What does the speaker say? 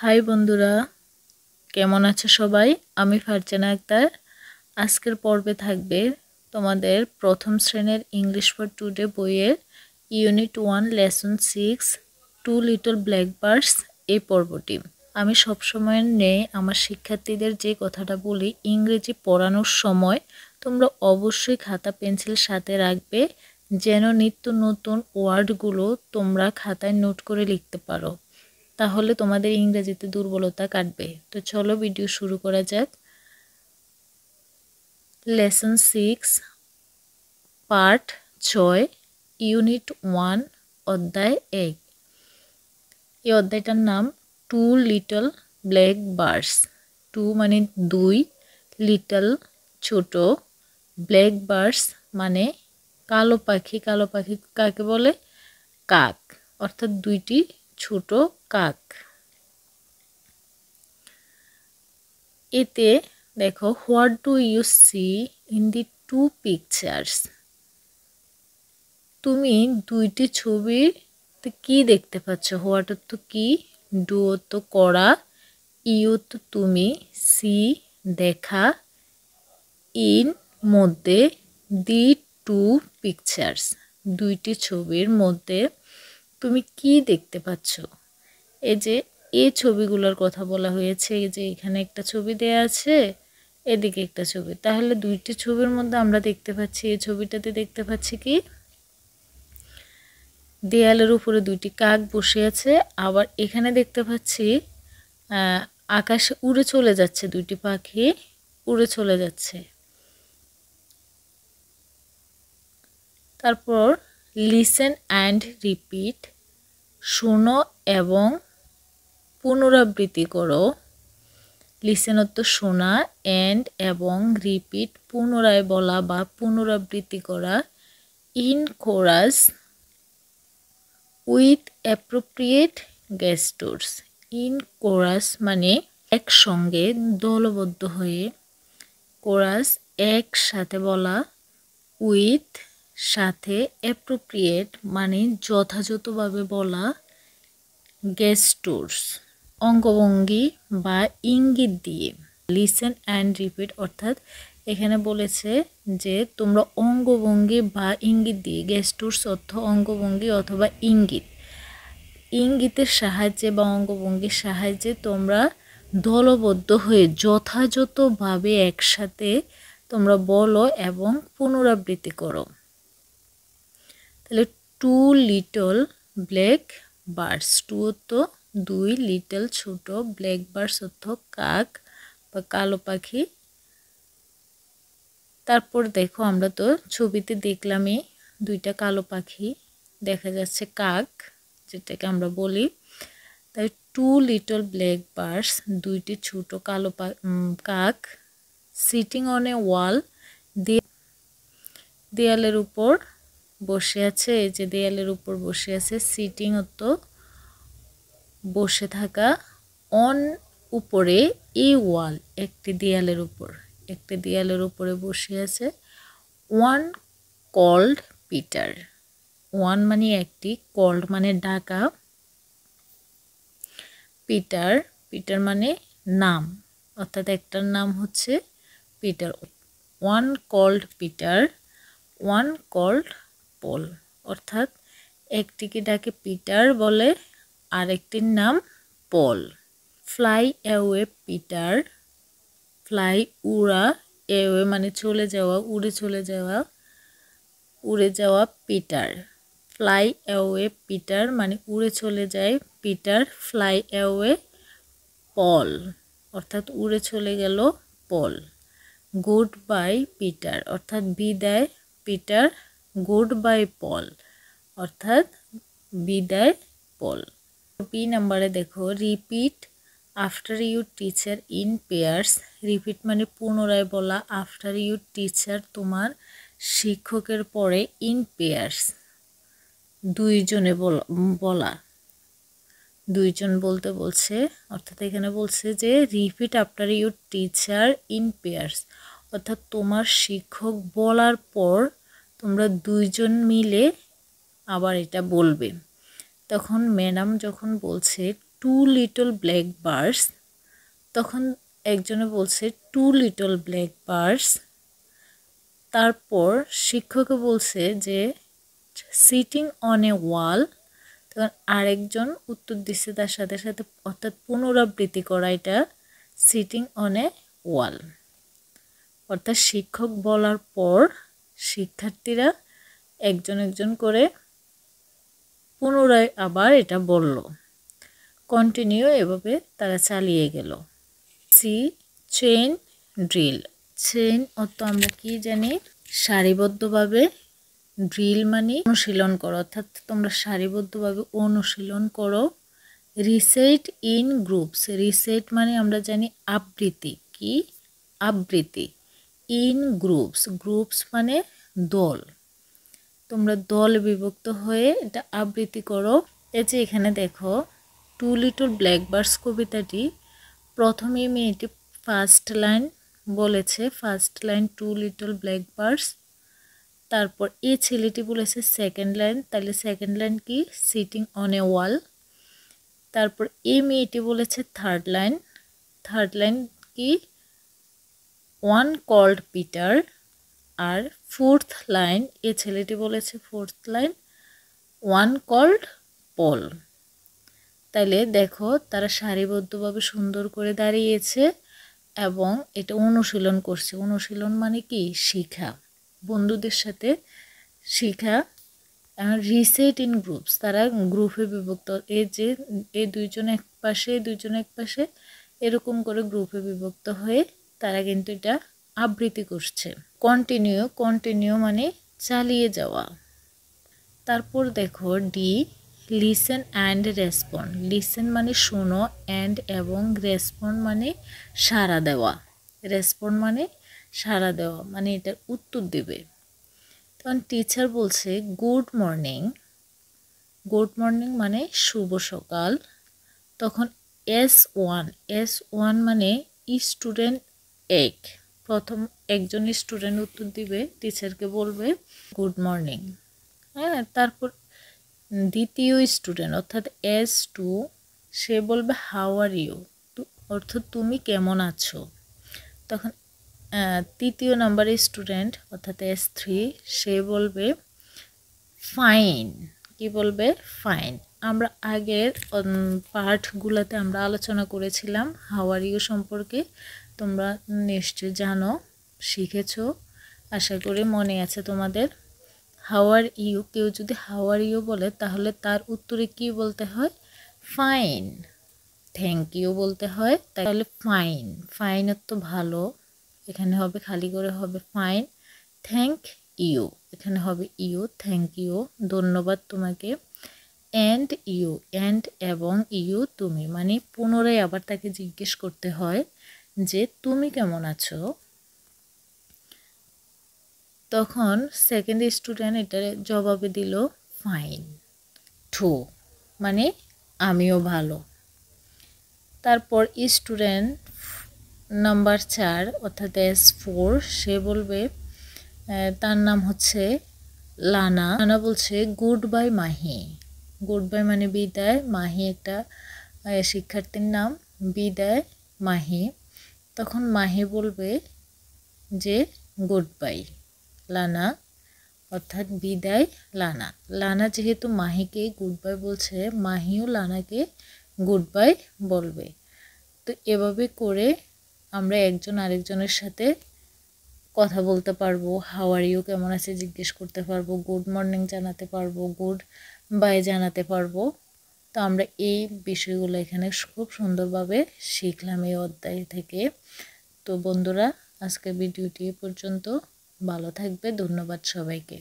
High বন্ধুরা, কেমন আছো সবাই? আমি ফারজানা আক্তার। আজকের পর্বে থাকবে তোমাদের প্রথম শ্রেণীর ইংলিশ ফর টুডে বইয়ের unit 1 lesson 6 two little black birds এই পর্বটি। আমি সবসময় আমার শিক্ষার্থীদের যে কথাটা বলি, ইংরেজি পড়ানোর সময় তোমরা অবশ্যই খাতা পেন্সিল সাথে রাখবে, যেন নিত্য নতুন ওয়ার্ডগুলো তোমরা খাতায় নোট করে লিখতে পারো। তাহলে তোমাদের ইংরেজিতে দুর্বলতা কাটবে। তো চলো ভিডিও শুরু করা যাক। লেসন 6 পার্ট 6 ইউনিট 1 অধ্যায় 1। এই অধ্যায়টার নাম two little black birds. Two মানে দুই, লিটল ছোট, ব্ল্যাক বার্ডস মানে কালো পাখি। কালো পাখি কাকে বলে? কাক, অর্থাৎ দুইটি ছোট কাক। এতে দেখো, what do you see in the two pictures? তুমি দুইটি ছবিতে কি দেখতে পাচ্ছ? হোয়াট তো কি, ডু তো করা, ইউ তো তুমি, সি দেখা, ইন মধ্যে, দি টু পিকচার্স দুইটি ছবির মধ্যে তুমি কি দেখতে পাচ্ছ? এই যে এই ছবিগুলোর কথা বলা হয়েছে। এই যে এখানে একটা ছবি দেয়া আছে, এদিকে একটা ছবি। তাহলে দুইটি ছবির মধ্যে আমরা দেখতে পাচ্ছি, এই ছবিটাতে দেখতে পাচ্ছি কি, দেয়ালের উপরে দুইটি কাক বসে আছে। আবার এখানে দেখতে পাচ্ছি আকাশে উড়ে চলে যাচ্ছে, দুইটি পাখি উড়ে চলে যাচ্ছে। তারপর লিসেন অ্যান্ড রিপিট, শোনো এবং পুনরাবৃত্তি করো। লিসেন অর্থ শোনা, অ্যান্ড এবং, রিপিট পুনরায় বলা বা পুনরাবৃত্তি করা। In chorus with appropriate gestures. In chorus মানে একসঙ্গে, দলবদ্ধ হয়ে, কোরাস একসাথে বলা, উইথ সাথে, অ্যাপ্রোপ্রিয়েট মানে যথাযথভাবে বলা, গেস্টুরস অঙ্গভঙ্গি বা ইঙ্গিত দিয়ে। লিসেন অ্যান্ড রিপিট অর্থাৎ এখানে বলেছে যে তোমরা অঙ্গভঙ্গি বা ইঙ্গিত দিয়ে, গেস্টুরস অর্থ অঙ্গভঙ্গি অথবা ইঙ্গিত, ইঙ্গিতের সাহায্যে বা অঙ্গভঙ্গির সাহায্যে তোমরা দলবদ্ধ হয়ে যথাযথভাবে একসাথে তোমরা বলো এবং পুনরাবৃত্তি করো। তাহলে two little black birds, two তো দুই, লিটল ছোট, ব্ল্যাক বার্ডস অর্থ কাক বা কালো পাখি। তারপর দেখো, আমরা তো ছবিতে দেখলামই দুইটা কালো পাখি, দেখা যাচ্ছে কাক যেটাকে আমরা বলি। তাই টু লিটল ব্ল্যাক বার্ডস দুইটি ছোট কালো কাক, সিটিং অন এ ওয়াল দেয়ালের উপর বসে আছে। এই যে দেয়ালের উপর বসে আছে, সিটিং অর্থ বসে থাকা, অন উপরে, এই ওয়াল একটি দেয়ালের উপর, একটি দেয়ালের উপরে বসে আছে। ওয়ান কল্ড পিটার, ওয়ান মানে একটি, কল্ড মানে ডাকা, পিটার, পিটার মানে নাম, অর্থাৎ একটার নাম হচ্ছে Peter. One called Peter, one called Paul, অর্থাৎ একটিকে ডাকে পিটার বলে, আরেকটির নাম Paul. Fly away Peter, fly উড়া, অ্যাওয়ে মানে চলে যাওয়া, উড়ে চলে যাওয়া, উড়ে যাওয়া পিটার। ফ্লাই অ্যাওয়ে পিটার মানে উড়ে চলে যায় পিটার, ফ্লাই অ্যাওয়ে পল অর্থাৎ উড়ে চলে গেল পল। গুড বাই পিটার অর্থাৎ বিদায় পিটার, গুড বাই পল অর্থাৎ বিদায় পল। বি নাম্বারে দেখো, repeat after your teacher in pairs. Repeat মানে পুনরায় বলা, আফটার ইউর টিচার তোমার শিক্ষকের পরে, ইন পেয়ার্স দুইজনে বলা, দুইজন বলতে বলছে, অর্থাৎ এখানে বলছে যে repeat after your teacher in pairs অর্থাৎ তোমার শিক্ষক বলার পর তোমরা দুইজন মিলে আবার এটা বলবে। তখন ম্যাডাম যখন বলছে টু লিটল ব্ল্যাক বার্ডস, তখন একজনে বলছে টু লিটল ব্ল্যাক বার্ডস। তারপর শিক্ষকে বলছে যে সিটিং অন এ ওয়াল, তখন আরেকজন উত্তর দিচ্ছে তার সাথে সাথে, অর্থাৎ পুনরাবৃত্তি করা এটা সিটিং অন এ ওয়াল। অর্থাৎ শিক্ষক বলার পর শিক্ষার্থীরা একজন একজন করে পুনরায় আবার এটা বলল। কন্টিনিউ, এভাবে তারা চালিয়ে গেল। C chain drill. চেইন অর্থ আমরা কি জানি, সারিবদ্ধভাবে, ড্রিল মানে অনুশীলন করো, অর্থাৎ তোমরা সারিবদ্ধভাবে অনুশীলন করো। Recite in groups. রিসাইট মানে আমরা জানি আবৃত্তি, কি আবৃত্তি। ইন গ্রুপস, গ্রুপস মানে দল, তোমরা দল বিভক্ত হয়ে এটা আবৃত্তি করো। এই যে এখানে দেখো টু লিটল ব্ল্যাক বার্ডস কবিতাটি প্রথমে মেয়েটি ফার্স্ট লাইন বলেছে, first line two little black birds. তারপর এই ছেলেটি বলেছে সেকেন্ড লাইন, তাহলে সেকেন্ড লাইন কি সিটিং অন এ ওয়াল। তারপর এই মেয়েটি বলেছে থার্ড লাইন, থার্ড লাইন কি ওয়ান কল্ড পিটার। আর ফোর্থ লাইন এই ছেলেটি বলেছে fourth line one called Paul. তাইলে দেখো তারা সারিবদ্ধভাবে সুন্দর করে দাঁড়িয়েছে এবং এটা অনুশীলন করছে। অনুশীলন মানে কি শিখা, বন্ধুদের সাথে শিখা। রিসেট ইন গ্রুপস, তারা গ্রুপে বিভক্ত, এই যে এই দুইজন এক পাশে দুইজন এক পাশে এরকম করে গ্রুপে বিভক্ত হয়ে তারা কিন্তু এটা আবৃত্তি করছে। কন্টিনিউ, কন্টিনিউ মানে চালিয়ে যাওয়া। তারপর দেখো D listen and respond. Listen মানে শোনো, অ্যান্ড এবং রেসপন্ড মানে সাড়া দেওয়া। রেসপন্ড মানে সাড়া দেওয়া, মানে এটার উত্তর দেবে। তখন টিচার বলছে গুড মর্নিং, গুড মর্নিং মানে শুভ সকাল। তখন S1, S1 মানে স্টুডেন্ট এক, প্রথম একজন স্টুডেন্ট উত্তর দিবে, টিচারকে বলবে গুড মর্নিং। হ্যাঁ, তারপর দ্বিতীয় স্টুডেন্ট অর্থাৎ S2 সে বলবে হাউ আর ইউ, অর্থ তুমি কেমন আছো। তখন তৃতীয় নাম্বারের স্টুডেন্ট অর্থাৎ S3 সে বলবে ফাইন, কি বলবে ফাইন। আমরা আগের পার্টগুলোতে আমরা আলোচনা করেছিলাম হাউ আর ইউ সম্পর্কে, তোমরা নিশ্চয়ই জানো, শিখেছো, আশা করি মনে আছে তোমাদের। হাউ আর ইউ, কেউ যদি হাউ আর ইউ বলে তাহলে তার উত্তরে কি বলতে হয়, ফাইন। থ্যাংক ইউ বলতে হয়, তাহলে ফাইন, ফাইন অর্থ ভালো, এখানে হবে খালি করে হবে ফাইন। থ্যাংক ইউ, এখানে হবে ইউ, থ্যাংক ইউ ধন্যবাদ তোমাকে। অ্যান্ড ইউ, অ্যান্ড এবং ইউ তুমি, মানে পুনরায় আবার তাকে জিজ্ঞেস করতে হয় যে তুমি কেমন আছো। তখন সেকেন্ড স্টুডেন্ট এটার জবাবে দিল ফাইন। টু মানে আমিও ভালো। তারপর স্টুডেন্ট নাম্বার 4 অর্থাৎ S4 সে বলবে, তার নাম হচ্ছে লানা। লানা বলছে good bye Mahi. Good bye মানে বিদায়, মাহি একটা শিক্ষার্থীর নাম, বিদায় মাহি। তখন মাহি বলবে যে গুড বাই লানা, অর্থাৎ বিদায় লানা। লানা যেহেতু মাহিকে গুড বাই বলছে, মাহিও লানাকে গুড বাই বলবে। তো এভাবে করে আমরা একজন আরেকজনের সাথে কথা বলতে পারবো, হাউ আর ইউ কেমন আছে জিজ্ঞেস করতে পারবো, গুড মর্নিং জানাতে পারবো, গুড বাই জানাতে পারবো। তো আমরা এই বিষয়গুলো এখানে খুব সুন্দরভাবে শিখলাম এই অধ্যায় থেকে। তো বন্ধুরা আজকে ভিডিওটি পর্যন্ত, ভালো থাকবে, ধন্যবাদ সবাইকে।